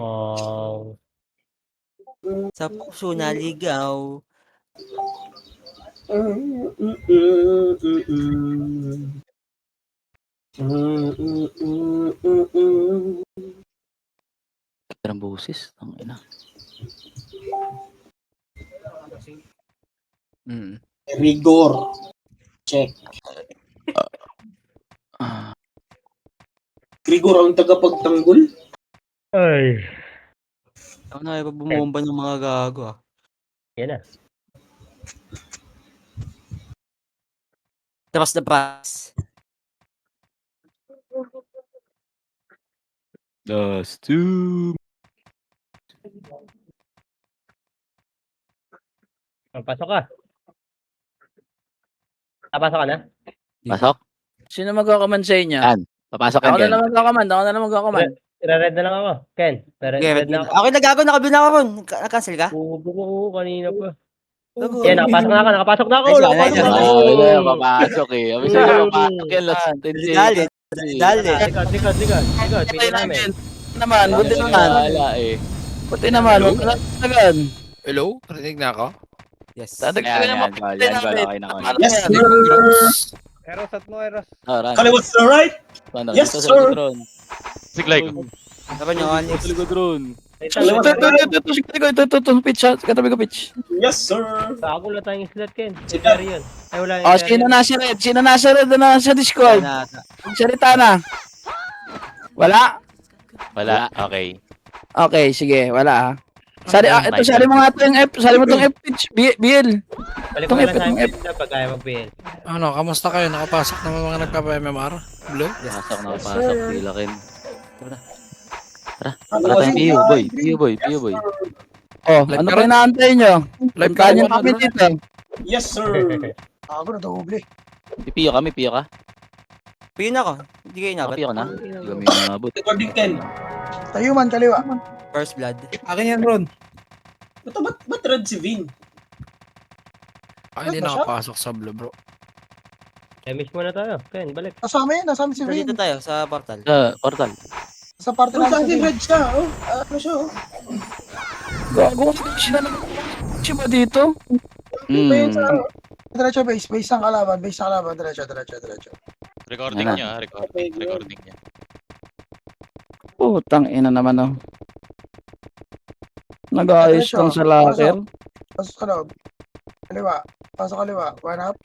Oh. Sa puso naligaw. Ang busis. Ang ina. Rigor. Check. Rigor ang tagapagtanggol. Ay. Ako na bumomba ng mga gago ah. Yan na. Trust the process. That's two. Pasok ka. Pasok ka na? Pasok? Sino magkakaman sa inyo? Yan. Papasok Ako yan, na lang magkakaman. Red na lang ako. Ken, red na ako. Okay na gago, nakabila ako ron. Nakancel ka? Oo, kanina pa. Gago. Yan, nakapasok na ako. Papasok eh. Kami sa'yo papasok yan. Last 10 Dali. Likod. Pili namin. Naman, buti naman. Wala eh. Buti naman, wag na talagan. Hello? Parinig na ako? Yes. Dadagdagan Yan, naman yan, pati yan, namin. okay na, okay na. Ano Yes, yan? sir. Eros at mo, Eros. Oh, run. Kaliwat sa right. Ano, Yes, dito sa sir. likod ron. Siglay ko. Dapat yung Onyx. Sa likod ron. Ito, pitch, katabi ko pitch. Yes, sir. Bago lang tayong slot, Ken. Si Sige. Terry yun. Ay, wala yung Oh, sino nasa red na sa Discord? Salita na. Wala? Wala. Okay. Okay, sige, wala ha. Sali mo nga ito yung F, sali mo itong F pitch, BL. Balik ko na lang sa Itong akin pag kaya mag-BL. Ano, kamusta kayo? Nakapasok naman mga nagpapa-MMR? Blue? Pasok na pasok. Pilakin. Tara Ano tayong PU boy. Oh, ano pa inaantay nyo? Live Puntahan nyo ka kami naman, dito. Yes, sir. Ako na doble. Piyo ka? Piyo na ako. Hindi kayo inabot. Piyo ka na? Hindi kami nabot. Recording 10. Tayuman, kaliwa. First blood. Akin yan, Ron. Ba't red si Vin? Hindi nakapasok sa blue, bro. Miss muna tayo. Ken, balik. Nasama si Vin. Dito tayo sa portal. Portal. Sa party Sa namin si akin Vin. red siya. Oh, ano siya? Oh. Gago, siya ba dito? Iba yun sa ano. Diretso base ang kalaban, diretso. Recording Ano? niya, recording niya. Putang ina naman oh. Nag-ayos Diretso. lang sa locker. Pasok sa loob. Kaliwa. Pasok kaliwa. 1 up.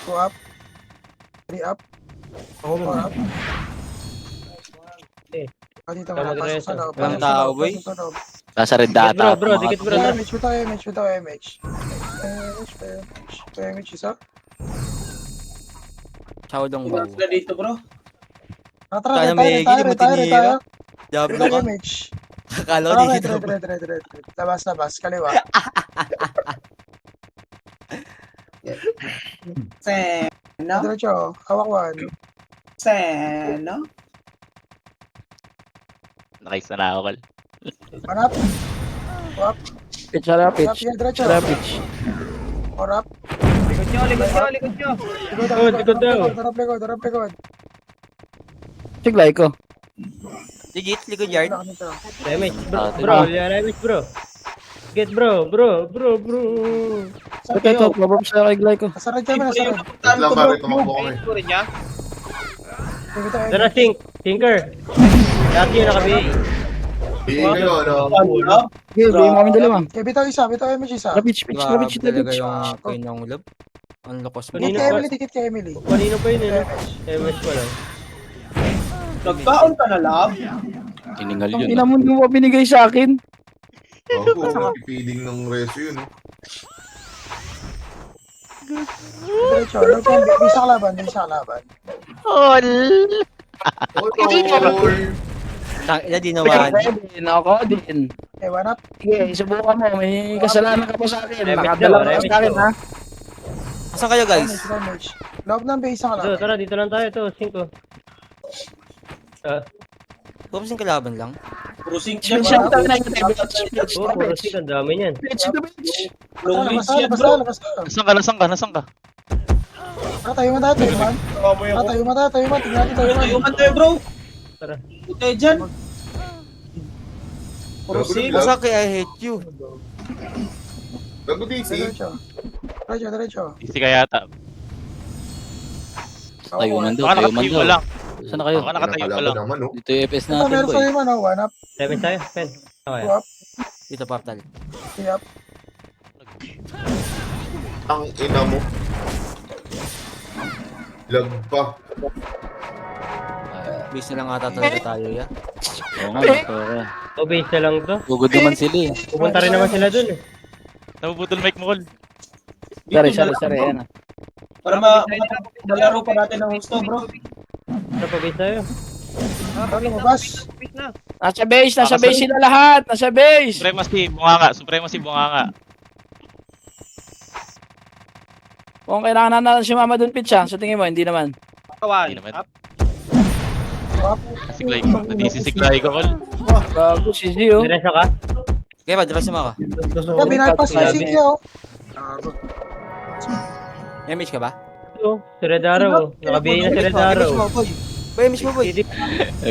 2 up. 3 up. 4 up. Dito ka na. Pasok sa loob. Walang tao, boy. Pasok sa loob. Nasa red data. Bro, dikit bro. MH, bitaw MH. MH isa. Chow dong bow. Sila dito, bro. Sana may gilid mo tinira. Diablo ka. MH. Akala ko dito. Red. Labas, kaliwa. Seno? Diretso, hawak 1. Seno? Nakais na ako, Kal. Manap. Pitch, harap pitch. Diretso. Harap pitch. 4 up. Likod nyo. Likod. Siglay ko. Legit, likod yard. Damage, bro. Damage, bro. Get, bro. Ito, babab sa kay Glay ko. Nasa red kami, nasa red. Saan ko, bro? Dara, Tinker. Dati yun nakabi. Ano? Okay, bigyan mo kami dalawa. Okay, bitaw MH isa. Pitch, Grabe pitch. talaga yung Pinong Love. Ang lakas mo. Dikit kay Emily. Kanino pa yun eh. MS pa lang. Nagkaon ka na, lab? Hiningal Ang yun. ina mo nung binigay sa akin. Feeding ng reso yun. Diretso, bisa kalaban. Tangina di naman. Ako din. Okay, 1 up. Sige, subukan mo. May kasalanan ka pa sa akin. Damage Nakadala daw, ka sa akin, ha? Asan kayo guys? Damage. Loob ng base ang So, kalaban. tara, dito lang tayo. Ito, 5. Puro kasing kalaban lang. Puro sink Siya yan, bro. Oh, puro sing. Ang dami niyan. Low range yan, Labas bro. na. Nasaan ka? Tayo mo. Tingnan natin, tayo mo. Tayo man tayo, bro. Tara. Tayo dyan. Cruising. Masaki, I hate you. Gago DC. Diretso. Easy ka yata. Tayo man daw, Baka tayo man nakatayo daw. ka lang. Saan na kayo? Baka nakatayo ka Kalaban lang. naman, oh. Dito yung FPS Ito, natin, meron boy. sa'yo man, one up, Damage tayo, pen. Okay. two up, Dito, portal. three up. Ang ina mo. Lag pa. Base na lang ata talaga tayo, ya. Oo nga, okay. O base na lang to. Gugod naman sila eh. Pupunta rin naman sila dun eh. Nabubutol mic mo, Col. Sorry, yan. Para malaro pa natin ng gusto, bro. Ano pa base tayo? Lumabas. Nasa base sila lahat. Nasa base. Supremacy, bunganga. Kung kailangan na si Mama dun, Pitch, sa tingin mo, hindi naman. Hindi naman. Up. Siglay ko. Nadisisiglay ko, Col. Bago si Zio. Diretso ka? Kaya ba, dress mo ako. Yeah, binalpas si Ziggy, oh. May miss ka ba? Oo, si Redaro. Nakabihin na si Redaro. Boy, miss mo, boy.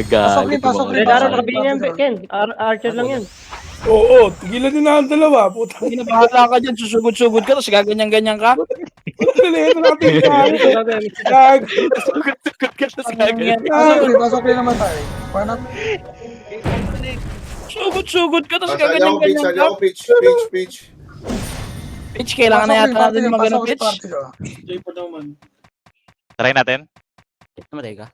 Pasok rin, pasok rin. Redaro, nakabihin na yan, Ken. Archer lang yan. Oo, tigilan din na ang dalawa. Puta. Hindi na bahala ka dyan, susugod-sugod ka, tapos gaganyan-ganyan ka. Dalihan na natin tayo. Gag. Sugod-sugod ka sa Ganyan. Pasok rin naman tayo. One up. Sugod-sugod ka, tapos Sali ako, pitch, gaganyan-ganyan sali ka. ako, pitch. Pitch, kailangan na yata natin yung magandang pitch. Enjoy pa naman. Try natin. Namatay ka?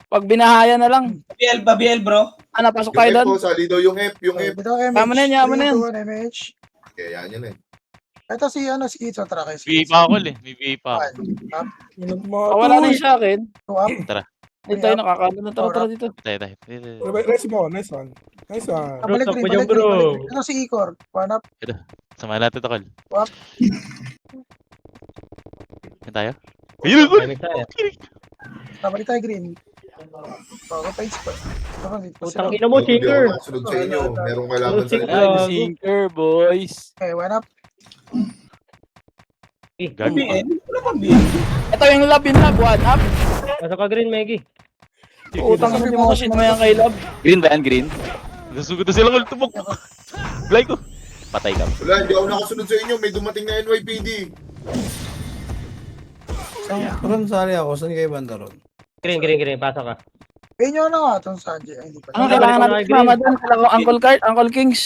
Pag binahaya na lang. Babiel, bro. Napasok Yung tayo hip doon. ko, sali daw yung hip, yung hip. Dito MH. Tama na yan, tama na yan. 3, 2, 1, MH. Kaya yan yun eh. Ito si Itzo, tara kay BA pa ako, Col eh. May BA pa ako. Up, Wala na yung sa akin. two up. Hindi tayo nakakano na tara dito. Tayo. Nice mo, nice one. Nice one. Balik Bro, rin, bro, balik bro. rin. Ito si Ikor. One up. Sama natin ito, Col. Up. Yan tayo. Ayun, Col! Damage tayo. Balik tayo green. Bago page pa. Putang ina mo, Hindi Shaker. ako makasunod sa inyo. Merong kailangan sa inyo. Gago. Sinker, boys. Okay, one up. Gago. BL? Wala bang BL? Ito yung lab in lab, one up. Pasok ka green, Meggy. Utang na mo kasi naman yung kay lab. Green ba yan, green? Nasugod na sila, Col. Tubok. Glay ko. Patay ka. Wala, hindi ako nakasunod sa inyo. May dumating na NYPD. Ron, sari ako. Saan kayo banda ron? Green. Pasok ka. Pay nyo na nga itong Sanji. Ay, hindi pa. Ang kailangan natin si Mama doon. Kailangan ko Uncle Cart, Uncle Kings.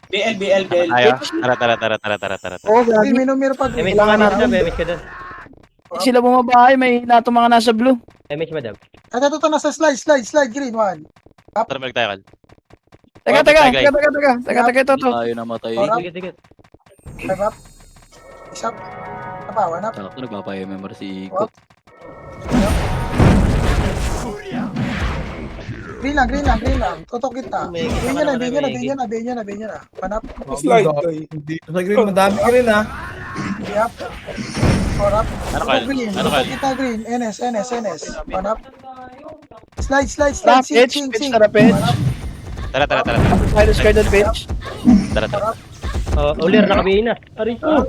BL. Tayo. Tara. Oo, Hindi, gagi. minumir pa. Damage ka madam. Damage ka doon. Sila bumabahay, may nato mga nasa blue. Damage madam. At ito nasa slide, green, one. Tara, balik tayo, Col. Teka, ito. Tayo namatay. Tigit. Five up. Six up. Ano pa, one up. Tsaka ito, nagpapayamemor si Iko. Green lang. Totok kita. Bigyan nyo na. One up. Slide. Dito sa green, madami green ha. Three up. Four up. Ano, Col? Green. Ano, Col? Kita green. NS. One up. Slide. Pitch, tara, pitch. Tara. Tayo square doon, pitch. Tara. Ulir, nakabihin na. Arito.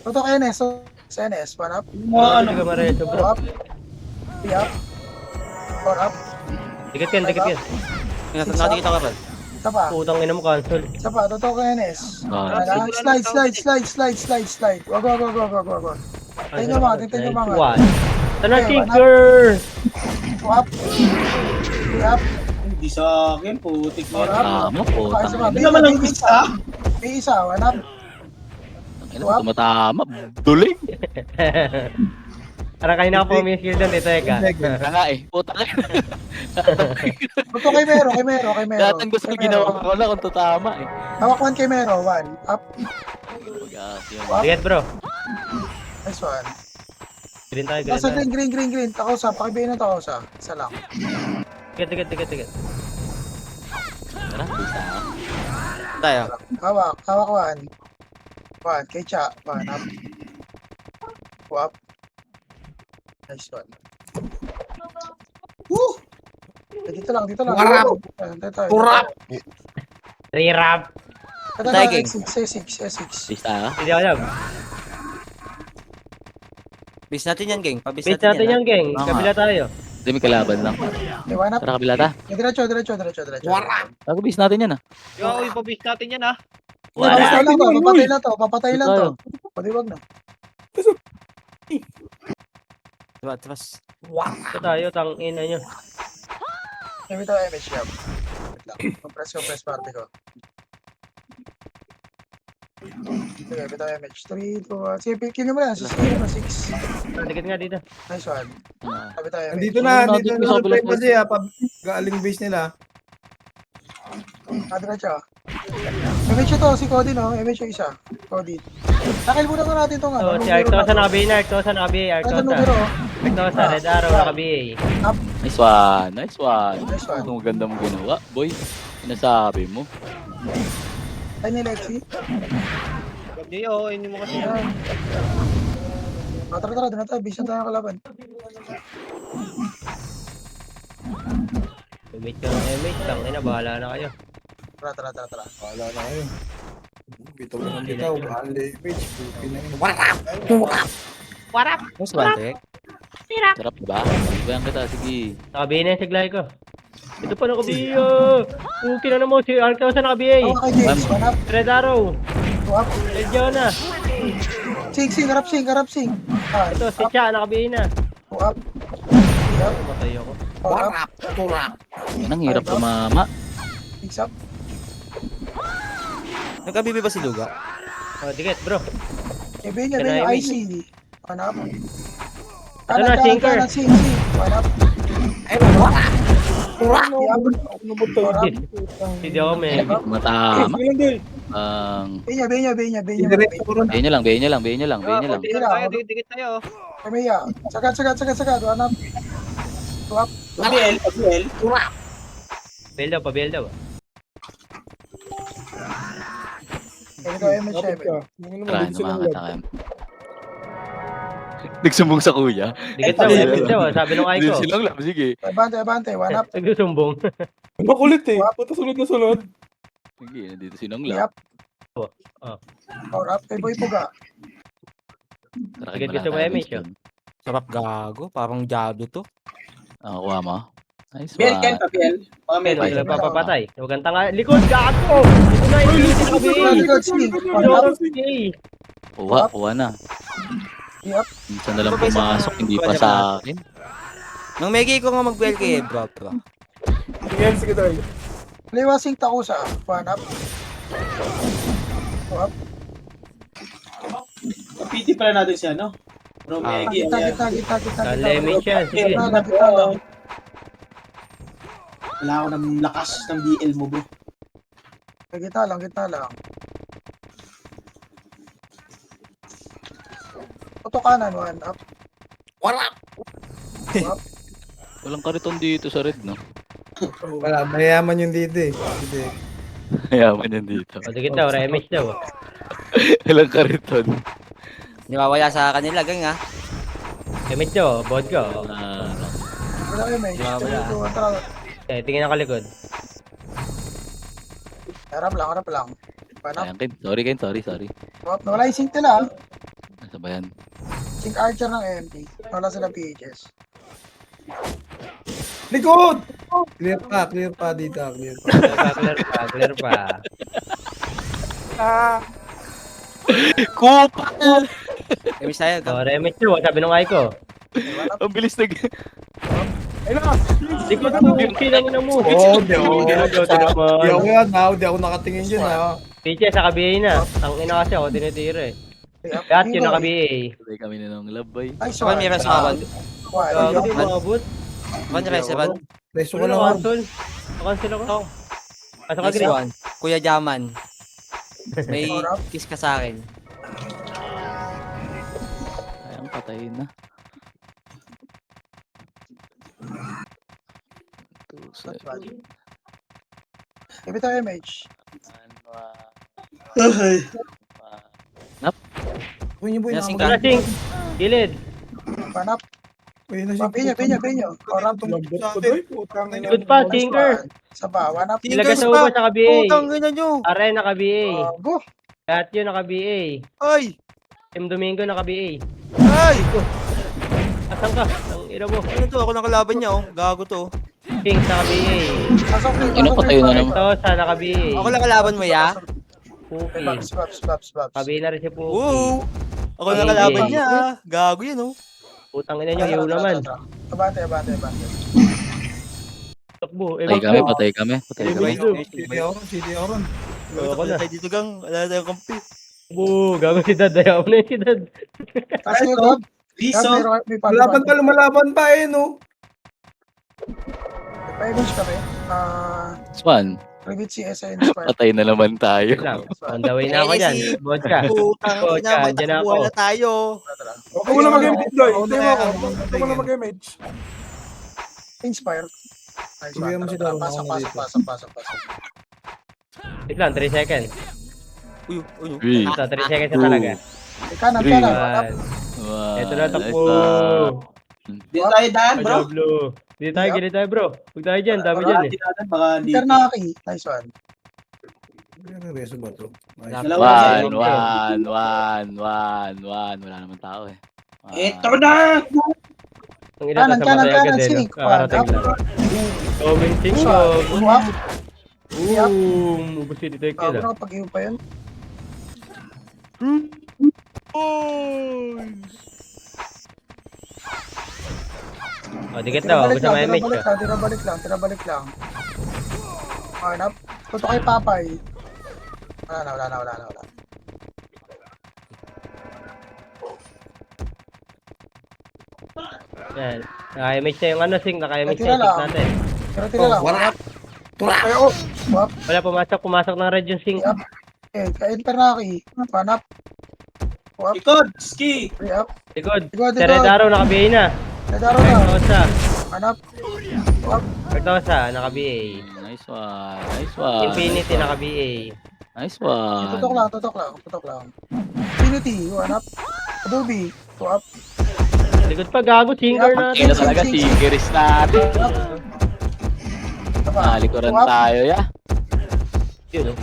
Totok NS. One up. Ano ka mareso, Two bro? up. Three up. Four up. Dikit yan. Nakikita ka, Col. Isa pa. Putang ina mo, cancel. Isa pa. Totok NS. Ah, Slide. Wag. Tingnan mo mga. One. Tanong, Shaker! Two up. Three up. Hindi sa akin, putik Four na. up. tama po. Isa pa. Hindi naman ang isa. May isa. One up. Tumatama. Duling. Parang kanina ako pumiskil doon, teka. Kaya nga eh. Puta ka. Ito kay Mero. Datan gusto ginawa ko na kung tutama eh. Hawak one kay Mero. One. Up. Dikit, bro. Nice one. Green tayo, Nasa green. green. Takausa. Pakibayin ng takausa. Isa lang. Dikit. Tara, bisa. Tayo. Hawak one. One. Kay Cha. One. Up. Two up. Nice one. Woo! Dito lang. Warap. Kurap. Re-rap. Tayo, King. S6. Bisa. Hindi ako alam. Bis natin yan, gang. Pabis Base natin yan, gang. Ah. Kabila tayo. Hindi, may kalaban lang. Okay, one up. Tara, kabila ta. Diretso. Pag-bis natin yan, ah. Yo, ipabis natin yan ha. Papatay lang to. Papatay lang to. Padiwag na. Atras. Ito tayo, tangina nyo. Gamit ako MH yan. Wait lang. Compress party ko. Sige, gamit ako MH. 3, 2, 1. Sige, kill mo yan. Sige mo, 6. Dikit nga dito. Nice one. Gamit ako MH. Nandito na reply pa siya. Galing base nila. Diretso. MH ito, si Cody no? MH yung isa. Cody. Nakil muna ko natin itong So, si Arctosa nakabi na, Arctosa nakabi, Ano Arctosa. numero? Arctosa, Red Arrow nakabi. Nice one. Nice one. Ang maganda mong ginawa, boy. Sinasabi mo. Ay ni Lexi. Huwag niyo, hindi mo kasi yan. Ayan. Tara, doon na tayo. Bisa tayo kalaban. Umit ka ng MH, tangina, bahala na kayo. Tara. Wala na kayo. Bitaw na ng bitaw. Galing base. Buti na yun. Mas bantek. Sarap ba? Bayan kita, sige. Nakabi na yung siglay ko. Ito pa nakabi, okay na naman, si Arctosa nakabi. Ako kay James. One up. Red Arrow, 2 up. Red Jonah. Sing. Harap sing. Ito, si Cha, nakabi na. 2 up. 3 up. Matay ako. 4 up. Yan ang hirap tumama. 6 up. Nagkabibi ba si Luga? Oh, dikit, bro. Ebe niya, Kaya IC. 1 up. Ito na, sinker. Sing. 1 up. Ay, 4 up. Hindi ako may. Matama. Benya. Bayan nyo lang. Dikit tayo, dikit tayo. Kamiya. Sagad. 1 up. 2 up. Pabiel daw. Ito MH7. Tara, namakatakan. Nagsumbong sa kuya. Dikit daw, sabi nung ay ko. Silang lang, sige. Abante. 1 up. Nagsusumbong. Makulit eh. Punta sunod. Sige, nandito sinong 3 lang. up. 4 up. Kay Boy Puga. Tara, Agad gusto mo, MH, oh. Sarap gago. Parang Diablo to. Kuha mo. Nice Biel, one. Biel. Huwag ka lang papapatay. Huwag kang tanga. Likod, gago! Ito na yung easy nakabi. Likod, sing. 1 up. Kuha na. 3 up. Minsan na lang pumasok, hindi pa sa akin. Nung Megi ko nga mag-build kay bro. Sige tayo. Liwa sing Takusa. 1 up. 2 up. PT pala natin siya, no? Romegi. Kita. Lemage yan. Sige. Kita lang. Wala ako ng lakas ng BL mo, bro. Kita lang. Auto kanan, 1 up. Walang kariton dito sa red, no? Wala, mayaman yung dito eh. Yaman yan dito. O, dikit daw, remage daw. Walang kariton. Niwawala sa kanila, gang ha. Remage daw, bod ko. Wala kayo, may. Tingin ako likod. Harap lang. 1 up. Ayan, Ken. Sorry. 2 up. Nawala yung sync nila. Nasa ba yan? Sync Archer ng MP. Nawala sila PHS. Likod! Clear pa dito. Clear pa. Kupa! Emis tayo. O, remage daw, sabi nung ay ko. Ang bilis nag... Likod mo, kilang na mo. Di ako nakatingin dyan ha. PJ sa KBA na. Ang ina kasi ako tinitira eh. Lahat yun na KBA. Sabay kami na ng labay. Ay, One mirror sa kawan. Hindi mo abot. One reservan. Reso ko Wala lang na ako. cancel. Cancel ako. Asa ka Next green? one. Kuya Jaman. May kiss ka sa akin. Ayang patayin na. Give it a MH. Kunin niyo Yes, yung ikaw. Lasing. Gilid. 1 up. Kunin na Benyo. 4 up. Good pa, Tinker. Sa ba, 1 up. Ilagay sa uba sa KBA. Putang ina nyo. Are na KBA. Go. Lahat yun na KBA. Ay! Team Domingo na KBA. Ay! Asan ka? Ang ina mo. Ano to? Ako nakalaban niya, oh. Gago to. King sa BA. Pasok King, Ino pasok pa tayo King. na naman. Ito sa naka BA. Ako nakalaban mo, ya? Puki. Slaps. Kabi na rin si Puki. Oo. Ako Hey, nakalaban hey. niya, ah. Gago yun, oh. Putang ina nyo, yun naman. Abante. Takbo. Patay kami, patay kami. Patay kami. CD Auron. Ako na. Tayo dito, gang. Wala tayong kampi. Takbo. Gago si Dad. Ayaw na yun si Dad. Tapos yung Gab. Liso. May Lumalaban pa eh, no? pa-image kami. Swan, Private CSI Inspire. patay na naman tayo. Lang. On the way na ako dyan. Vodka. Putang ina, Vodka, andyan na ako. magtakuhan na tayo. Huwag mo na mag-image, Doy. Ito mo ako. Huwag mo na mag-image. Inspire. Bigyan mo si Daro, Pasok. ako Wait lang, 3 seconds. Uy. Uy. Ito, 3 seconds na talaga. Kanan. Wow, Ito na, nice takbo. Dito tayo daan, bro. Pablo. Dito tayo, gilid tayo bro. Huwag tayo dyan, dami dyan eh. Baka di. Ternaki. Nice one. Reso ba to? Dalawa. One. Wala naman tao eh. Ito na! Ang ina sa Kanan, matay agad eh. sink. Kakarating lang. Commenting ko. Buwak. Boom! Ubus si detective Bago ah. na kapag-iw pa yun. O, dikit daw. Ubus na may image ko. Tira-balik lang. Hanap. Tuto kay Papay. Wala na. Yan. Naka-image na yung ano, Sing. Naka-image Tira na yung sink lang. natin. Tira lang. Ay, Buwak. Wala, pumasok ng red yung Sing. Kain Ternaki. Hanap. Ikod! Ski! Free up. Likod. Likod. Si Red Arrow, naka-BA na. Nadaro na. Kartosa. Hanap. Buwak. Kartosa, naka-BA. Nice one. Infinity, naka-BA. Nice one. Tutok lang. Infinity. Hanap. Adobe. Buwak. Likod pa, gago. Singer natin. Kailan talaga tigeris natin. Nalikuran tayo ya. Yun, oh.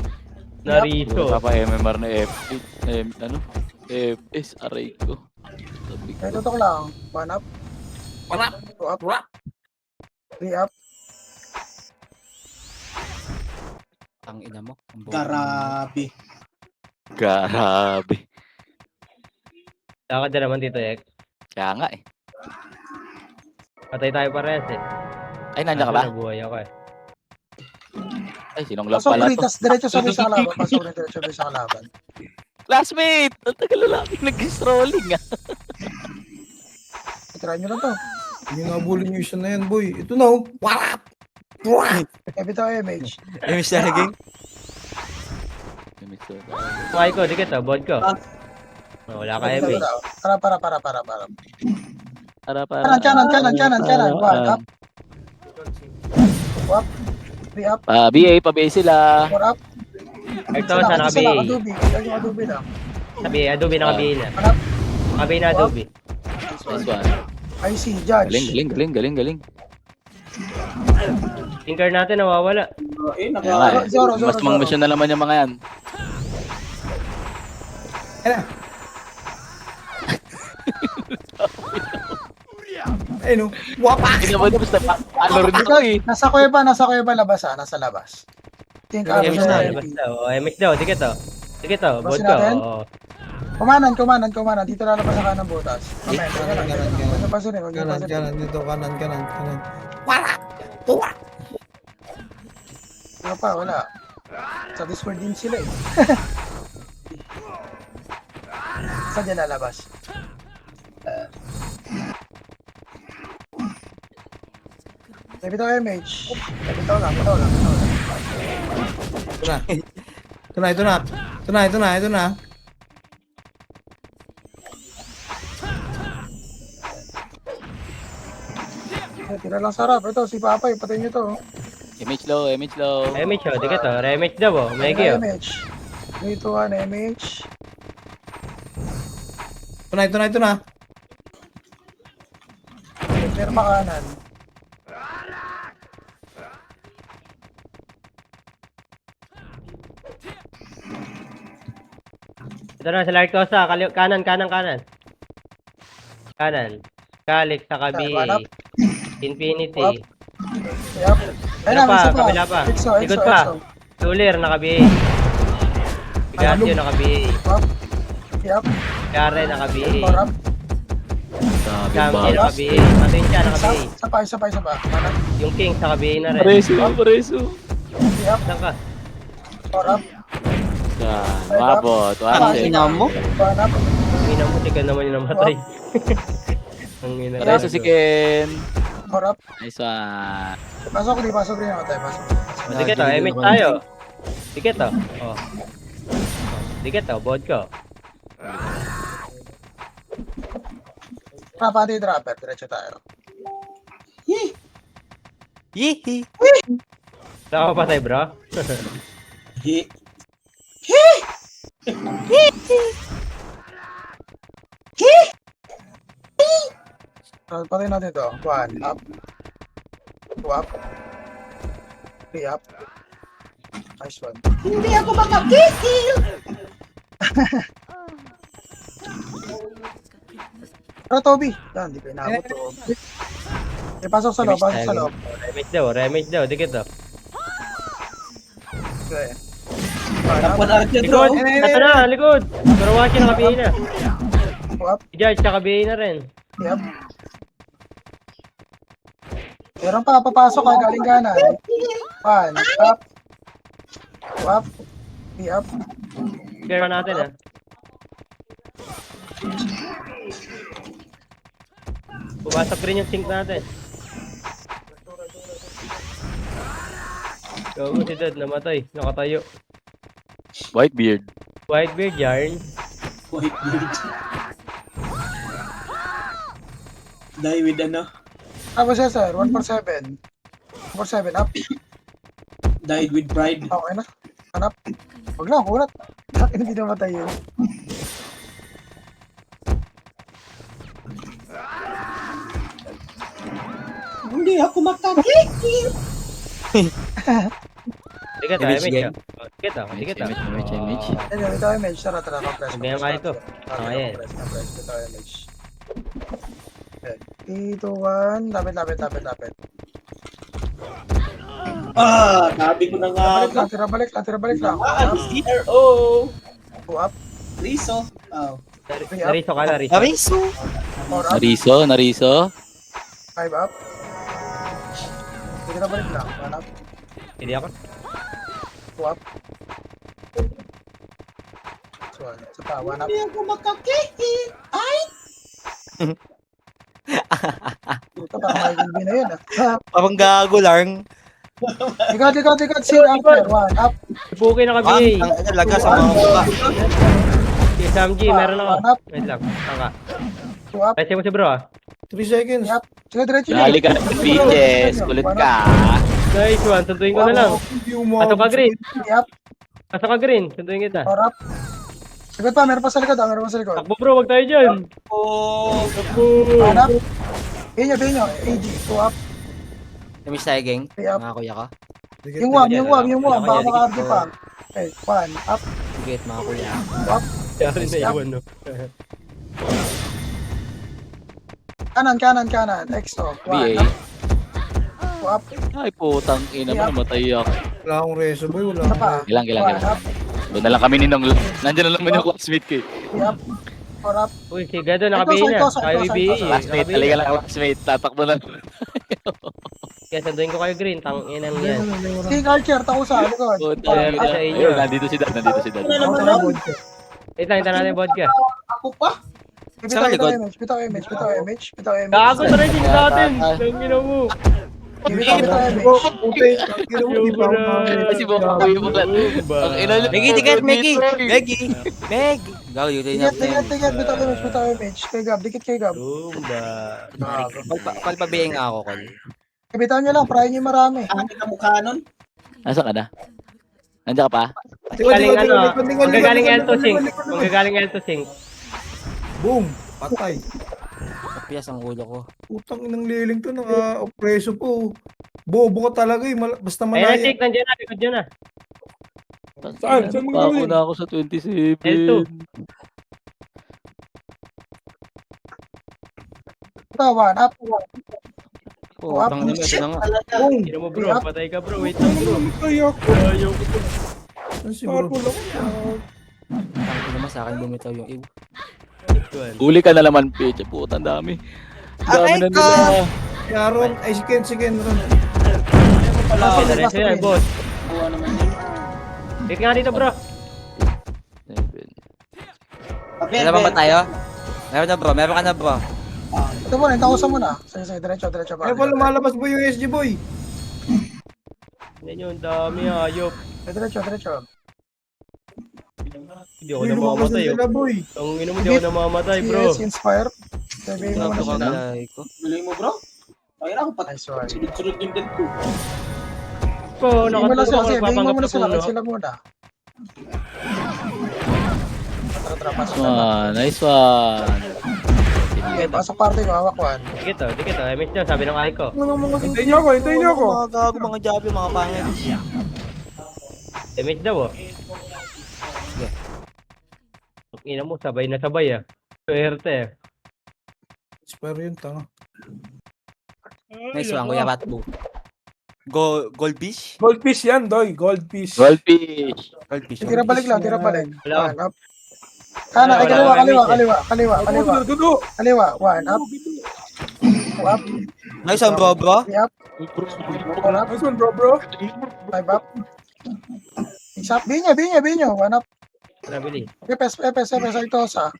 Nariso. Wala pa MMR na FS, aray ko. Sabi ko. Tutok lang. Hanap. Buwak. Free up. Ang ina mo. Grabe. Grabe. Lakad na naman dito, Ek. Kaya nga eh. Patay tayo parehas eh. Ay, nandiyan ka ba? Nabuhay ako eh. Ay, sinong love Pasok pala to? Ritas. Diretso sa kalaban. Classmate! Ang tagal lalaki nag-strolling ah. Try nyo lang to. Hindi nga bully nyo isa na yan, boy. Ito na, oh. Warap! Bitaw image. Image na naging. Kuhay ko, dikit oh, bod ko. Oh, wala ka image. Para. Kanan. Wap. Free up. Pa-BA sila. 4 up. Ito, sa naka-BA. Adobe. Yung Adobe lang. Sabi, Adobe naka-BA na. Hanap. Naka-BA na Adobe. Nice one. I see. Judge. Galing. Tinker natin, nawawala. Kaya nga eh. Zoro. Mas mga mission na naman yung mga yan. Ay, no. Wapak! Hindi naman basta ano rin ito eh. Nasa kuweba labas nasa labas. Think Image after na, MVP. labas daw. Oh, image daw, dikit oh. Dikit oh, bod Basin ko. natin? Oo. Kumanan. Dito lalabas sa kanan butas. Mamaya, Kanan. Huwag napasin. Kanan, dito, kanan. Wala. Sa Discord din sila eh. Saan dyan lalabas? Bitaw image. Bitaw lang. Ito na. Tira lang sarap. Ito, si Papay. Patay nyo to. Image low. Image oh, dikit oh. Remage daw oh. Maigi oh. Image. Dito ka na image. Ito na. Pero makanan. Ito na sa Lark Cosa, kanan. Kanan. Calyx, saka BA. Hanap. Infinity. Yup. Ayun na, Ano pa? may isa pa. Kabila pa. Exo, Likod exo, pa. exo. Tulir, naka BA. Pigasio, naka BA. Yup. Garen, naka BA. Power up. Sabi Gamji, ba? naka BA. Patricia, naka Isa, BA. isa pa. Hanap. Yung King, saka BA na rin. Pareso. Yup. Saan ka? Power up. Yan, mabot. mo? Hanap. Ina mo, tika naman yung namatay. Ang ina. Pareso si Ken. Power up. Nice one. Pasok rin namatay. Pasok. Dikit oh, MX tayo. Dikit oh. Oh. Dikit oh, bod ko. Pati dropper. Diretso tayo. Yee! Saan ka patay, bro? Patay natin ito. 1 up. 2 up. 3 up. Nice one. Hindi ako makakikil! Pero Toby. Yan, di pa inabot to. Pasok sa loob. Remage daw, dikit oh. Okay. Tapos na rin Likod! bro. Ito na, likod! Pero watch naka BA na. 2 up. Si George, naka BA na rin. Yup. Meron pa, papasok ka, galing kanan. 1 up. 2 up. 3 up. Clear natin ah. Pumasok rin yung sink natin. Gago si Dad, namatay. Nakatayo. Whitebeard. Whitebeard yarn. White beard. Die with ano? Tapos siya, sir. 1 for 7. 1 for 7 up. Died with pride. Okay na. Hanap. Huwag lang, kulat. Hindi namatay yun. Hindi ako makakikil! Dikit ah, Image image game. ah. Dikit ah, dikit ah. Image. Ayun, ito image. Tara, compress. Sabihan kayo to. Ayan. Compress. Ito image. Okay. 3, 2, 1. Lapit. Sabi ko na nga. Balik lang. Zero. 2 up. Riso. Oh. Nariso ka, nariso. Ariso! 4 up. Nariso. 5 up. Balik lang. 1 up. Hindi ako. 2 up. So, isa pa. 1 up. Hindi ako makakikil! Ay! Ito pa. Michael B na yun. Ah. Parang gago lang. Likod. Seal after. 1 up. Ipukin na ka, Ah, BA. ang talaga sa mga mukha. Si Sam G, meron ako. One up. Wait lang. Tanga. 2 up. Pwede mo si bro ah. 3 seconds. Yup. Sige, diretso Dali ka ng bitches. Kulit ka. Nice one, sunduin ko na lang. Hindi Pasok ka, Green. Yup. Pasok ka, Green. Sunduin kita. 4 up. Likod pa. Meron pa sa likod. Takbo bro, wag tayo dyan. Oh. Takbo. 1 up. Inyo. AG. 2 up. Namiss tayo, gang. 3 up. Mga kuya ka. Yung wam. Baka maka-RD pa. Okay. 1 up. Sige, mga kuya. 2 up. Kaya rin naiwan, no? Kanan. Exo. 1 BA. up. 2 up. Ay, putang ina mo. Namatay ako. Wala akong reso, boy. Wala Isa pa. akong... Ilang. 1 up. Doon na lang kami ninong. Nandiyan na naman yung classmate ko eh. 3 up. 4 up. Uy, si Gado nakabihin na. Ito, Kayo ito, IBA ito. eh. Classmate. Talaga lang classmate. Tatakbo na. Kaya sunduin ko kayo, Green. Tang inang yan. King Archer. Tako sa likod. Putang Sa ina. inyo. Ayun, nandito si Dad. Ano naman Ako lang? Wait lang, hinta natin vodka. Ako pa? Sa likod. Bitaw image. Gago na rin yung natin. Ang ina mo. Bitaw image. Puti. Hindi pa ako Kasi buka ko yung ulan. Ang ina niyo. Meggy, ticket, Meggy! Meg! Gago, yun tayo Tigat. Bitaw image. Kay Gab. Dikit kay Gab. Tumba. Palpabihin nga ako, Col. Bitaw nyo lang. Prayin nyo marami. Ano ka mukha nun? Nasaan ka na? Nandiyan ka pa? Galing ano, magagaling L2 sync. Magagaling L2 sync. Boom. Patay. Kapias ang ulo ko. Putang inang liling to. Naka-opreso po. Bobo ka talaga eh. Basta Ayun na, malaya. sync. Nandiyan na, likod nyo na. Saan? Saan mo Ako gawin? na ako sa 27. L2. to, one up. Oh, tang naman, ito na nga. Boom. Sino mo bro? Patay ka bro. Wait lang bro. Ayok. Ayaw ko. Ano si bro? Tang naman sa akin bumitaw yung iw. Huli ka na naman, Peach. Putang dami. Dami na nila. Yaron, ay si Ken, Ron. Okay, nareso yan, boss. Click nga dito bro. 7. Kailan ba tayo? Meron na bro, meron ka na bro. Ito mo, nagkakusa mo na. Sige, diretso ba? Ay po, lumalabas po yung SG boy. Yan yun, dami ayop. Diretso. Hindi ako namamatay oh. boy. Ang ino mo, hindi ako namamatay bro. Yes, inspire. Sabihin mo na Ito ka sila. galay ko. Galing mo, bro. Ayun ako, patay. Nice one. Sunod-sunod yung dead ko. Po, Sabihin mo na sila, nakatulog ako, sabihin mo nagpapanggap muna na sila, puno. kahit sila muna. Tara, pasok Nice na. one. Nice one. Okay, pasok party ko, hawak one. Dikit oh, miss nyo, sabi ng ay ko. Hintayin niyo ako. Mga gago, mga jabi, mga pangit. Miss daw oh. Ang ina mo, sabay na sabay ah. Swerte. Spare yun, tanga. Nice one, Kuya Batbo. Goldfish? Goldfish yan, doy. Goldfish. Goldfish. Goldfish. Tira balik lang, tira balik. Wala. One up. Kanan, ay kaliwa. Dudu. Kaliwa, one up. Two up, Nice one, bro. three up. Four up, Nice one, bro. five up. Six up, binyo. One up. Nabili. Epes, ay tosa.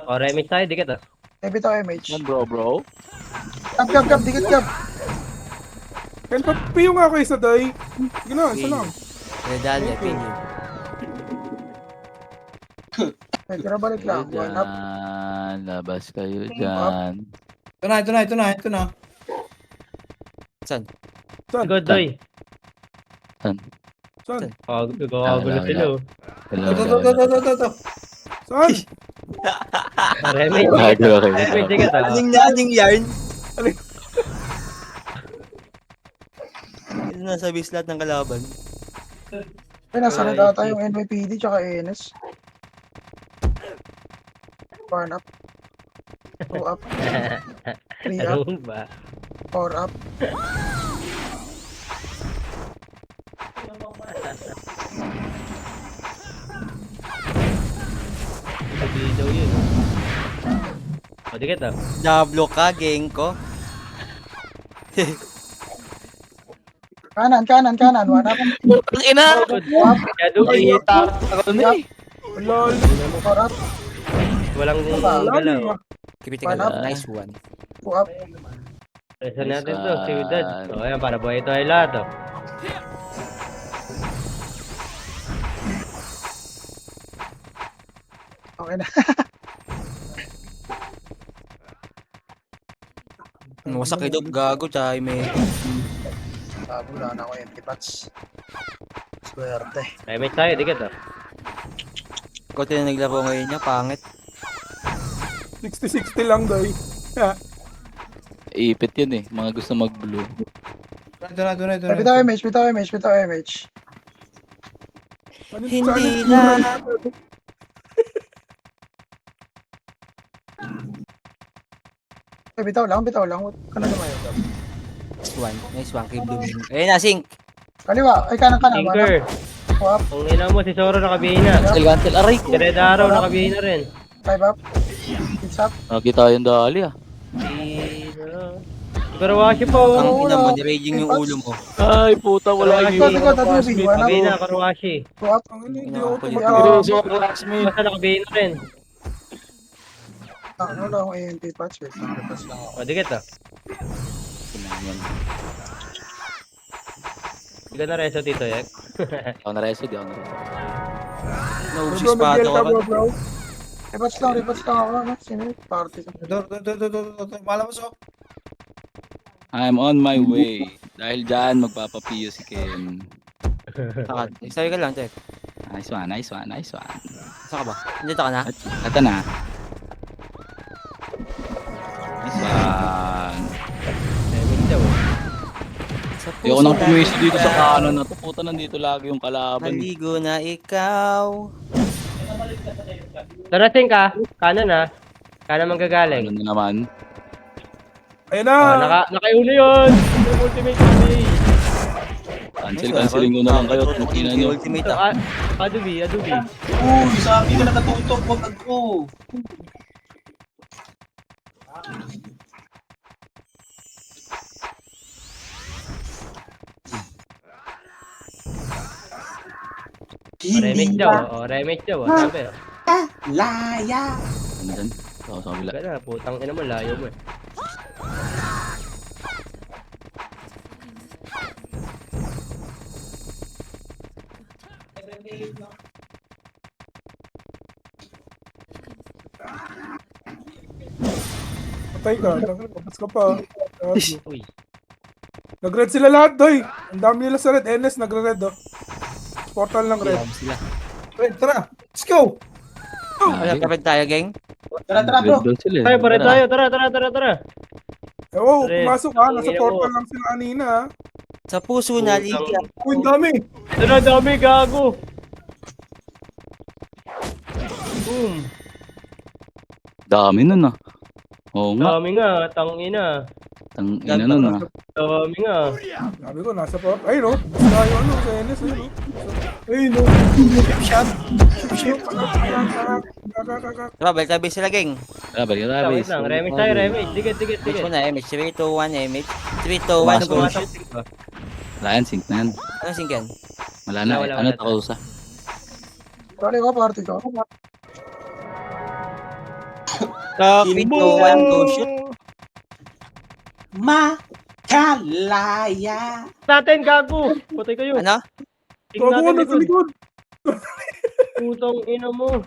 O, remix tayo, dikit oh. Maybe to MH. Yan, bro. Gab, dikit gab. Ken, papiyo nga ako isa, doy. Sige na, isa lang. Medalya, pinyo. Ay, tira balik lang. One up. Dyan. Labas kayo dyan. Ito na. Saan? Good doy. Saan? Gagulo sila oh. Ito. Saan? Remix. Gago kayo. Remix, dikit oh. Aling yarn? Ito na sa lahat ng kalaban. Ay, nasa rin ata yung NYPD tsaka ANS. One up. Two up. Three up. Ano ba? Four up. Sabi daw yun. O, dikit oh. Dablo ka, geng ko. Kanan. One up. Ang ina! Good. Kaya doon Ay, eh. ako na eh. Lol. Four up. Walang galaw. Critical, One up. nice one. Two up. Resa natin to, Ciudad. O, ayan, para buhay ito ay lahat oh. Okay na. Masakit daw, gago, tsaka may... Wala na ako empty pots. Swerte. Remix tayo, dikit oh. Ikaw na naglaro ngayon niya, pangit. 60-60 lang, doy. Ipit yun eh. Mga gusto mag-blue. Ito na. Bitaw MH. Hindi na. Bitaw lang. Huwag ka na lumayo. Nice one, keep blooming. Ayun na, sync. Kaliwa. Ay, kanan. One up. Tinker. Two up. Ang ina mo, si Zoro nakabihina. Cancel. Aray ko. Si Red Arrow nakabihina rin. Five up. Six up. Nakita yung dali ah. Karawashi po. Ang ina mo, niraging yung ulo mo. Ay, puta, wala Ikaw, yung tatlo. One up. Nakabihina, Karawashi. Two up. Hindi ako Kulit. Seryoso, classmate. Basta nakabihina rin. Ano lang akong AMP pots. Wait lang. Repas lang ako. O, dikit oh. Hindi ka na reso, Tito Yek. Ako na reso, di ako na reso. Nausis pa ito ka ba? bro. Repas lang ako. Ano? Sino? Party ka. Ito. Malabas ako. I'm on my way. Dahil dyan, magpapapiyo si Ken. Sabi ka lang, Tek. Nice one. Saan ka ba? Nandito ka na? Ito na. Nice one. Remix daw oh. Di ako nang pumiso dito sa kanan na to. Puta, nandito lagi yung kalaban. Naligo na ikaw. Tarating ka. Kanan ah. Kana manggagaling. Ano na naman? Ayun na. Nakaiuno yun! Yung ultimate kami. Canceling ko na lang kayo. Tangina nyo. Ultimate So, ah. Adobe. Uy, sabi ka nakatutok, wag ako. Remake Hindi daw. ba Remake daw. Sabi. laya? Ano dyan? Ako sa kabila. Gana, putang ina mo, layo mo eh. Patay ka. Tapos ka pa. Uy. Nag-red sila lahat, doy. Ang dami nila sa red. NS nagre-red, oh. Portal ng red. Sila. Wait, tara. Let's go. Wala kapit tayo, gang. Tara, bro. Red daw sila eh. Tayo, pare Tara. tayo. Tara. Oo, Red. pumasok ha. Nasa Tingin portal mo. lang sila kanina, ha. Sa puso na, Lydia. Uy, ang dami. Ito na, dami, gago. Boom. Dami nun ah. Oo nga. Dami nga, tangina. Ang ina nun ah. Dami nga. Sabi ko, nasa portal. Ayun, oh. Tayo, ano, sa NS, ayun, oh. Ayun, oh. Shot. Shot. Diba, balik tayo sila, gang. Tara, balik na. Wait lang, remix tayo, remix. Dikit. Image muna, image. 3, 2, 1, image. 3, 2, 1, Pumasok. go. Wala yan, sync na yan. Anong sync yan? Wala na. Wala, Ano, wala. takausa? Party ko. 3, 2, 1, go shoot. Makalaya. Natin, gago. Patay kayo. Ano? Tingnan Gago, natin nasa likod. likod. Putang ina mo.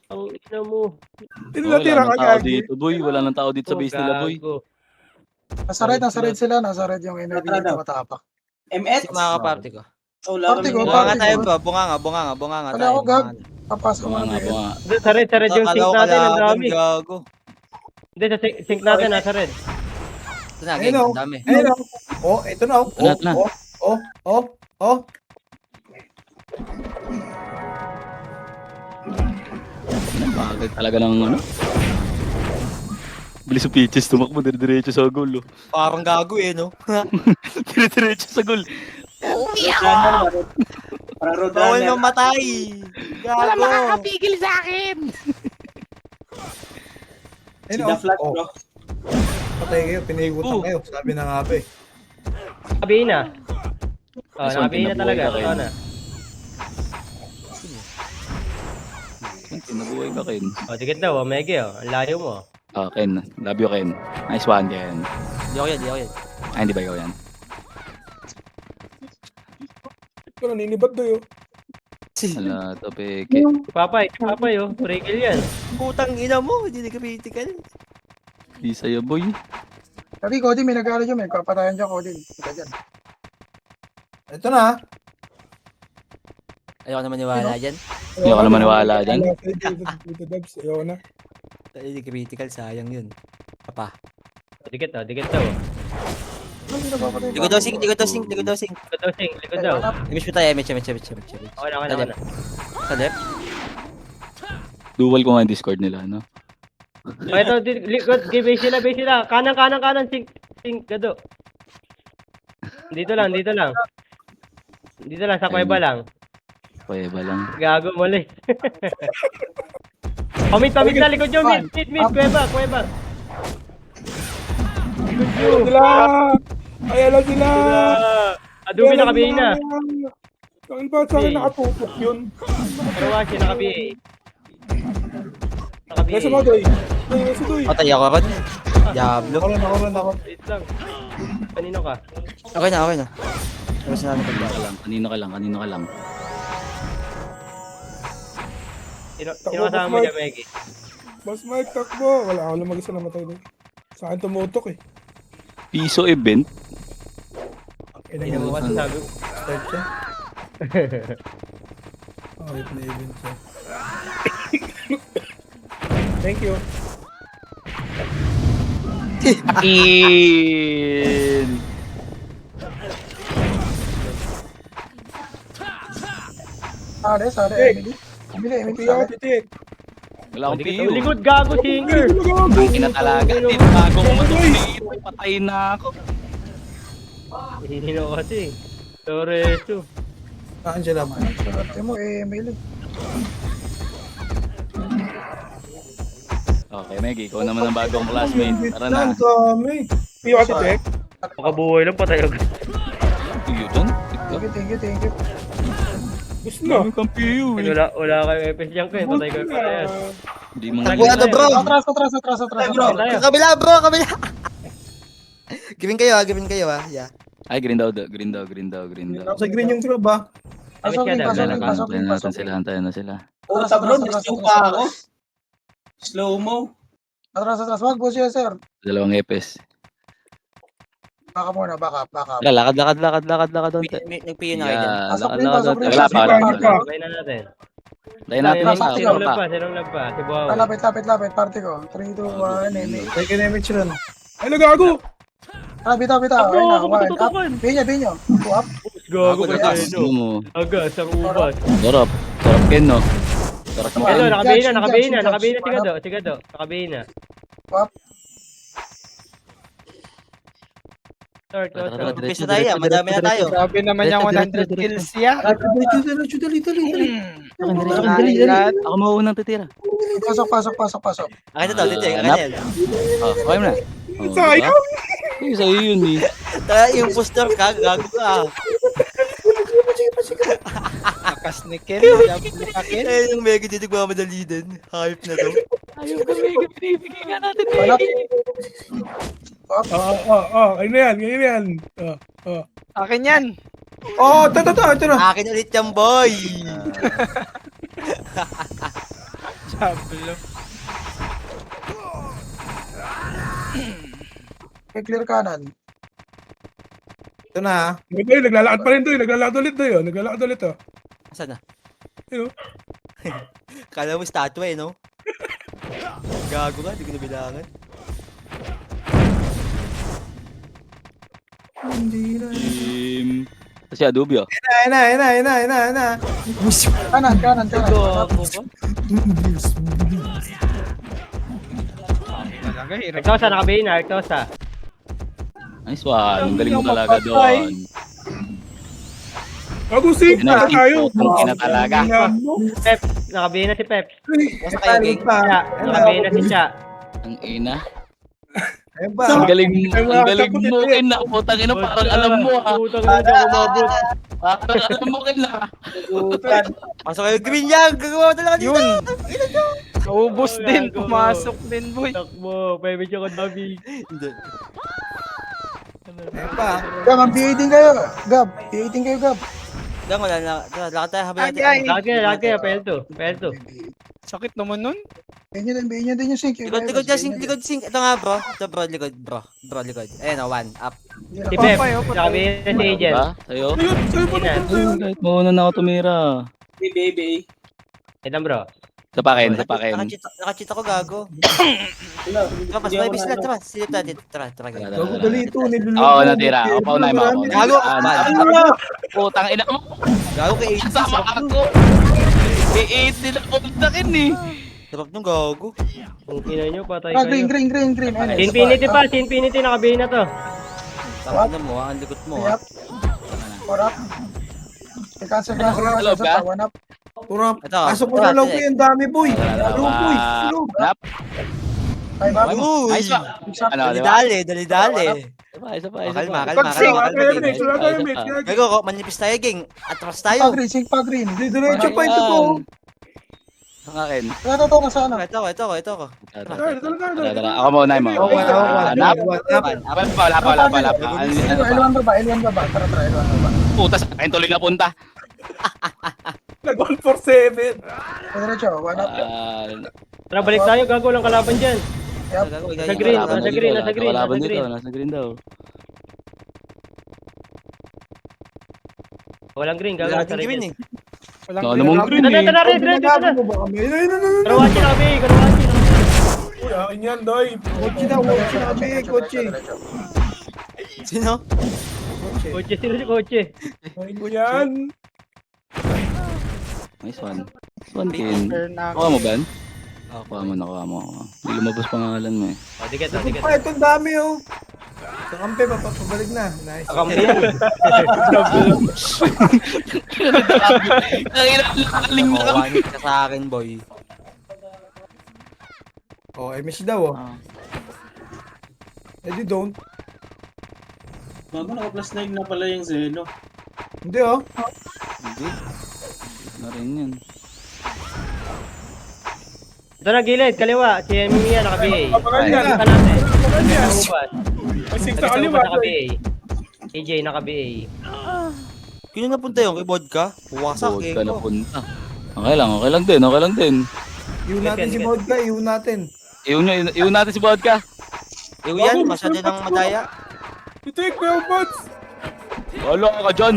Ang ina mo. Tinatira ka, Wala nang tao gagi. dito, boy. Wala nang tao dito sa base nila, boy. Gago. Nasa red sila. Nasa red yung NB Tara, na matapak. MS? Si mga kaparty ko. Oh, laro Party ko, ng- Bunga party tayo ko. ba? Bunga Wala tayo. ako, Gab. bunga. Papasok Bunga mo nga, na bunga. Sa red yung sync Akala ko natin, ang kalaban, dami. gago. Hindi, sa sync natin, nasa red. Ito na, Ayun, gang. oh. Ang dami. Ayun, oh. Oh, ito na, oh. Ito na. Oh. Bakit talaga ng ano? Bilis sa pitches, tumakbo dire-diretso sa goal. Oh. Parang gago eh, no? Dire-diretso sa goal. Para road Bawal runner. mamatay. Gago. Si Ayun, The oh. Flash, Oh, bro. patay kayo. Pinigutan kayo. Sabi na nga ba eh. Nakabihin na. Oh, Nice one, nakabihin na talaga. tinabuhay Totoo ka, na. Tinabuhay ka, Ken. Oh, dikit daw, oh, Mege, oh. Ang layo mo. Ah, Ken. Love you, Ken. Nice one, Ken. Di ako yan. Ay, hindi ba ikaw yan? Ito, naninibad doy, oh. Wala, to, peke. Papay, oh. Pregel yan. Putang ina mo, hindi na critical. Di sa'yo, boy. Sabi, Cody, may nag-aaral dyan. May kapatayan dyan, Cody. Ika dyan. Ito na. Ayoko naman niwala dyan. Hindi ako naman maniwala dyan. Ito, Dubs. Ayaw na. Hindi critical, sayang yun. Papa. Dikit daw, oh. Likod daw sing. Likod daw, sync. Likod daw. Image mo tayo, image. Okay na. Sa left. Dual ko nga yung Discord nila, no? Oh, ito, likod. Base sila. Kanan, sync. Gado. Dito lang. Dito lang, sa kuweba lang. Kuweba lang. Gago, mali. Pamit na, likod nyo, mid, kuweba. Sila! Ayan lang sila! Adobe nakabihin na. Ang ba sa akin nakatutok yun? Pero watch, nakabihin. Nasa mga doy. Nasa doy. Patay ako ron. Diablo. Ako. Wait lang. Kanino ka? Okay na. Tapos na namin Kanino ka lang. Sino kasama mo dyan, Meggy? Mas Mike, takbo. Wala ako lang mag-isa namatay doon. Sa akin tumutok eh. Piso event. Hindi mo masasabi ko. Start siya. Oh, wait na event siya. Thank you. In. Sare, Emily. Emily, Titik. Wala akong Likod, PU. likod, gago, sinker. Ina talaga. Hindi, bago ko matupin. Patayin na ako. Hihino kasi. Toreso. Saan sila man? Ate mo, melee. Okay, Meg, ikaw naman ang bagong classmate. Tara na. Ang dami. Piyo ate, Tek. Makabuhay lang, patay agad. PU dyan? Thank you. Gusto na. Dami kang PU eh. Wala kayo FS dyan, Ken. Patay kayo pa yan. Hindi mo Buwado, bro. Atras. Kabila, bro, kabila. Giving kayo ah. Yeah. Ay, green daw. Green daw. Sa green yung club ba? Pasokin. Antayin natin sila. Antayin na sila. Puta bro, slow pa ako. Slow mo. Atras. Wag po siya, sir. Dalawang epes. Baka muna, baka. Lakad. Onte. Nagpiyo na kayo dyan. Pasok rin. Wala pa. Sabay na natin. Tayo natin Ay, isa. Sinong Pa. lab pa. Si Buhaw. Lapit, party ko. 3, 2, 1, May kinamage rin. Ay, nagago! Bitaw. Ayun na, 1, up. Binyo. 2 up. Gago pa Lakas. tayo. Ano mo? Agas, ang ubas. Sarap. Sarap Ken, no? Sarap mo. Gado, Judge, nakabayin na judge. si Gado. Nakabayin na. Start. Umpisa tayo, madami na tayo. Grabe naman yung 100 kills niya. Dali. Ako mauunang titira. Pasok. Akin na to, titig. Akin na yan. Oh, okay mo na. Sa'yo? Ay, sa'yo yun eh. Tara, yung booster ka, gago ka. Lakas ni Ken. Double ka, Ken. Eh, yung mega dito magmamadali din. Hype na to. Ayaw ka, Mega. Binibigyan nga natin, Wala. Ayun na yan. Akin yan. Ito na. Akin ulit yan, boy. Double. May clear kanan. Ito na. Naglalakad pa rin to, naglalakad ulit to. Saan na? Ayun. Kala mo statue eh, no? Gago ka, di ko nabilangan. Si Adubio. Ayun na. Kanan. Talaga, hirap. Artosa, nakabayin na. Artosa. Nice one. Ang galing mo talaga doon. Agustin, Ina, tayo. ina talaga. Pep, nakabayin na si Pep. Basta kayo, gang. Cha, nakabayin na si Cha. Ang ina. Ayun ba? Ang galing mo, Ken. Putang ina, parang alam mo ha. Putang ina, di ako umabot. Parang alam mo, Ken na. Pasok kayo, green yan. Gagawa talaga dito. Yun. Naubos din. Pumasok din, boy. Takbo, pwede siya ko dami. Hindi. Ayun ba? Gab, ang PA din kayo, Gab. Gang, wala na. Tara, lakad tayo habang Ay, natin. Lagi, pelto. Sakit naman nun. Binyo din yung sink. Likod sink. Ito nga, bro. Ito, bro, likod. Ayan, 1 up. Si Pep, nakabayin na si Agent. Diba? Sa'yo? Ina, Kahit mauna na ako tumira. Baby. ilan bro? Sa pakin. Nakachita ko, gago. Tara, mas may bis lang. Tara, silip natin. Tara. Gago dali ito. Nilulunod. Oo, natira. Ako pa unay mo ako. Gago! Putang ina mo. Gago kay 80. Sama ako. I-8 nila ko takin eh. Sarap nung gago. Kung ina nyo, patay Green. kayo. Ayun, Si Infinity, nakabayin na to. Tama na mo, ang likot mo. Yep. 4 up. Cancel. 1 up. Turap. Ito. Pasok mo na lang po yung dami, boy. Lalo, boy. Nap. 5 up. Uy! Ayos ba? Ano, di ba? Dali. Isa pa. Kalma. Gago, manipis tayo, gang. Atras tayo. Sink pa green. Diretso pa ito po. Ang akin. Ito ka sa ano. Ito ko. Tara. Ako muna mo. Nap. Wala pa. L1 baba. Tara, L1 baba. Puta sa akin tuloy na punta. Nag-1 for 7. Diretso, 1 up. Tara, balik tayo, gago lang kalaban dyan. Nasa green. Nasa green daw. Walang green, gago. Wala natin gawin eh. Walang Ano mong green eh. Ito na, red. Mo ba kami? Karawachi nakabayin. Uy, akin yan, doy. Kotse na kami. Kotse. Sino? Kotse, sino si Kotse? Akin ko yan. Nice one, Ken. Turn na. Kuha mo ba? Kuha mo na, kuha mo. Hindi lumabas pangalan mo eh. O, dikit, o, Ito dikit. pa, itong dami oh. Sa kampe, papabalik na. Nice. Akampi yan. Nakaling lang. One ka sa akin, boy. Oh, MS daw oh. Eh di don't. Bago naka plus 9 na pala yung Zeno. Hindi oh. Hindi. Na rin yan. Ito na, gilid, kaliwa. Si Mia naka-BA. Papagal yan. Kita natin. Papagal yan. Nagsaubas. Masig sa Nagsaubas kaliwa. naka-BA. AJ naka-BA. Kino napunta yung kay Vodka? Wasak eh. Vodka na punta. Okay lang din, okay lang din. Iwan natin si Vodka, iwan natin. Iwan natin si Vodka. Yan, masyado ng madaya. Ito yung Kuya Bots. Wala ka dyan.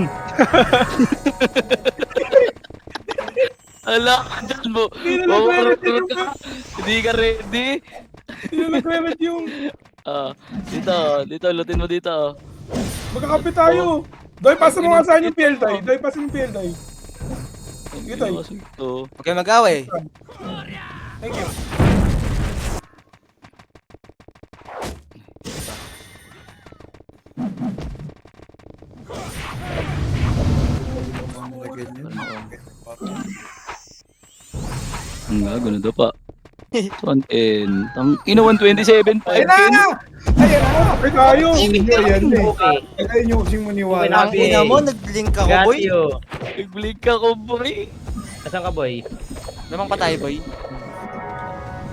Wala ka dyan mo. Hindi ka ready. Hindi na nag-remed yung... Dito, lutin mo dito. Magkakapit tayo. Doy, pasa mo nga sa akin yung PL tayo. Doy, pasa mo yung PL tayo. Dito. Huwag kayo mag-away. Thank you. Ang gago na daw pa. Front end. Ang ina 127 pa. Ayun na! Ayun na! Kapit tayo. Ayan eh. Okay. Ayun yung kasing maniwala. Okay. Ang ina mo, nag-link ako, Got boy. you. Nag-blink ako, boy. Asan ka, boy? Namang patay, boy.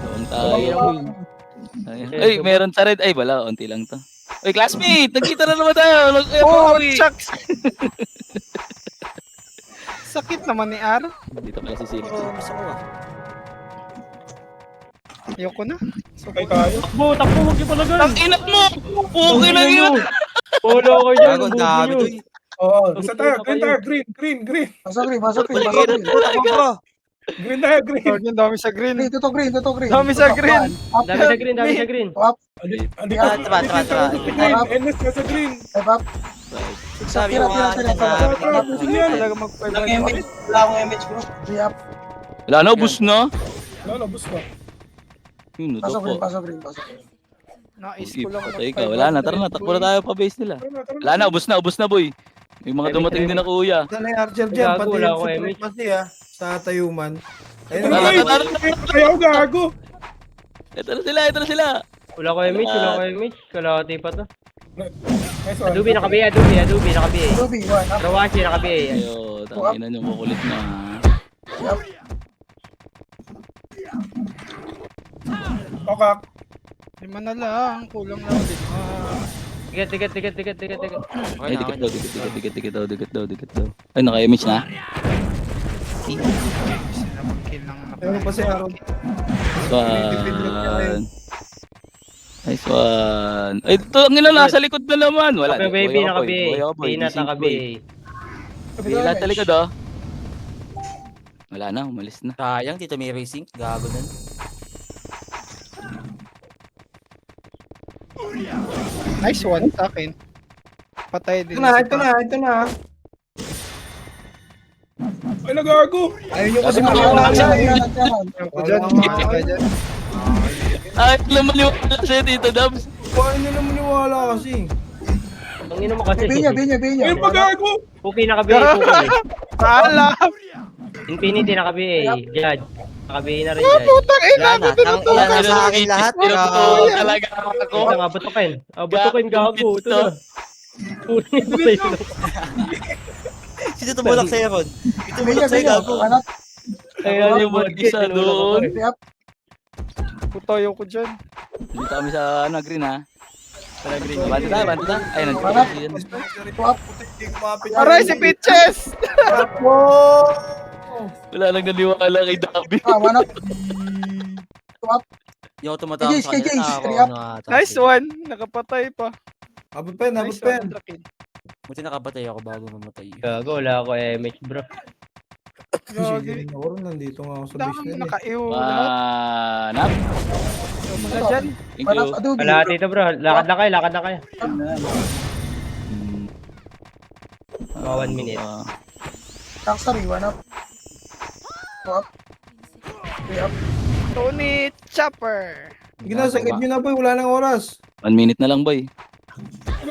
Doon tayo. Ay, meron sa red. Ay, wala. Unti lang to. Ay, classmate! Nagkita na naman tayo. Oh, shucks! Sakit naman ni Ar. Dito pala si Silky. Pero gusto ko ah. Ayoko na. Sakay tayo. Takbo, huwag niyo pala ganun. Ang ina mo! Okay lang yun! Polo ko dyan. Gago, ang dami, boy. Oo. Basta tayo. Green tayo. Green. Pasok green, pasok green, pasok Pagkira, green. takbo ko. Green tayo, green. Ang dami sa green. Green, totoo green, totoo green. Dami sa green. Up, Dami sa green, dami sa green. up, Andi Ah, tara. Green. NS ka sa green. up. Sabi Tira, ko tira, nga, tira, sinabi tira. ko na. Pusin yan. Talaga mag-5 Wala akong image bro. Three up. Wala na, ubus na. Wala, bus ka. Yun, ito Pasok po. green, pasok green, pasok green. Nais Sige, ko lang patay ka. Wala na, tara na. Takbo na tayo pa base nila. Wala na, ubus na, boy. May mga dumating din na kuya. Wala na yung Archer dyan, Gago, pati wala yung ako, super Emi. pati sa Tayuman. Ayun Ano na, ba Ayaw gago. Ito na sila. Wala ko image. Kalahati pa to. Nice one. Adobe naka-BA. Ruby, one up. Rawashi naka-BA. Ayo, tanginan yung makulit na. Okay. 5 na lang. Kulang na ulit. Tiket. Ay, dikit daw. Ay, naka-image na. Kill lang na. Ayun pa si Aaron. Nice one. Ay, ito ang ina nasa likod na naman. Wala. Baby naka-BA. Boy ako, boy. Peanut Gising, boy. naka-BA. Lahat sa likod, oh. Wala na, umalis na. Sayang, dito may racing. Gago na. Nice one sa akin. Patay din. Ito na. Ay, nagago. Ayun yung kasi Sabi ko, maniwala wala. Yung ko dyan. Patay dyan. Ay, alam mo niwala siya dito, Dubs. Paano nyo naman maniwala kasi? Ang ino mo kasi. Binya. Ay, pagago. Puki naka-BA. Alam! Infinity naka-BA. Judge. Naka-BA na rin Judge. Putang ina! Wala na. Tang ina na sa akin lahat. Pinuto talaga ako. Ito nga, butukin. Butukin gago. Ito na. Puri mo sa ino. Sino tumulak sa'yo, Ron? Ito tumulak sa'yo, gago. Anak, Kaya yung mga isa doon. three up. Putayo ko dyan. Dito kami sa green, ha? Sa green. Banta ta. Ay, nandito Anak, kasi yan. two up. Hindi kumapit. Aray, si Pitches! Wala lang naniwala kay Dabi. One up. Hindi ako tumatawag sa KJ, kanila. three Ako, up. Nice one! Nakapatay pa. Abot pa yan. Nice one, Drakin. Buti nakapatay ako bago mamatay. Gago, wala ako image bro. Sige rin ako. Nandito nga ako sa base Dami nila. nakaiw lahat. Nap. Ikaw mo na dyan. Thank One you. up, Adobe. Kalahati to bro. Lakad na kayo. Mga 1 minute. Taxari, one up. Two up. Three up. Tony Chopper. Sige na, sakit nyo na boy, wala nang oras. 1 minute na lang, boy.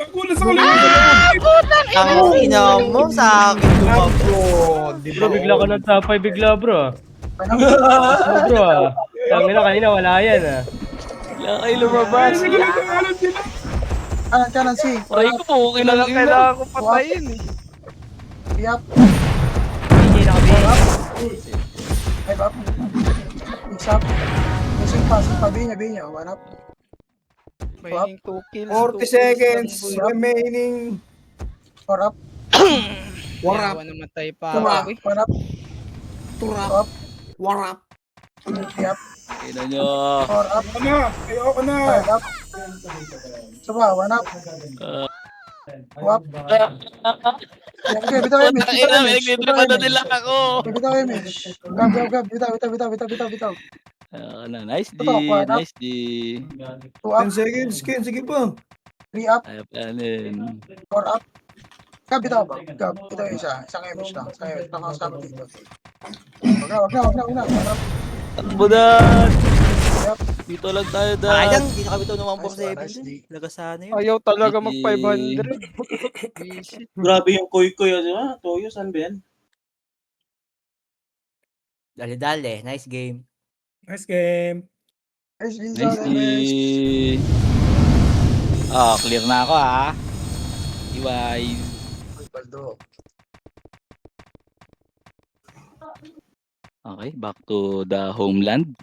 Kulas ako lang. Ang ina mo sa akin lumabas. Bro, bigla ka ng tapay bigla, bro. Bro, tangina kanina wala yan ah. Wala kayo lumabas. Kanan, si. Ay ko po, kailangan ko patayin eh. Yup. Hindi na kami. Five up. Mix up. Mixing pa, binya. 1 up. May 2 kills. 40 seconds remaining. 4 up. Warap. Namatay pa Tuma. ako eh. 1 up. Turap. Warap. 3 up. Ina nyo. 4 up. Ano? Ayoko na. 5 up. Saba, 1 up. 2 up. Okay, bitaw image. Ina, may nagtitripan na nila ako. Bitaw image. Gab. Bitaw. Nice D, nice D. 2 up. 10 seconds, Ken, sige pa. 3 up. Ayop yanin. 4 up. Gab, bitaw ba? Gab, bitaw isa. Isang image lang. Nakakasama dito. Wag na. 1 up. Takbudan! Dito lang tayo Sayang, dad. hindi na kami ito ng Nice, 147. Lagasana yun. Ayaw talaga mag Sige. 500. Grabe yung koy-koy. Toyo, saan ba yan? Dali. Nice game. Nice game. Nice, Nice D. Clear na ako Iway. Baldo. Okay, back to the homeland.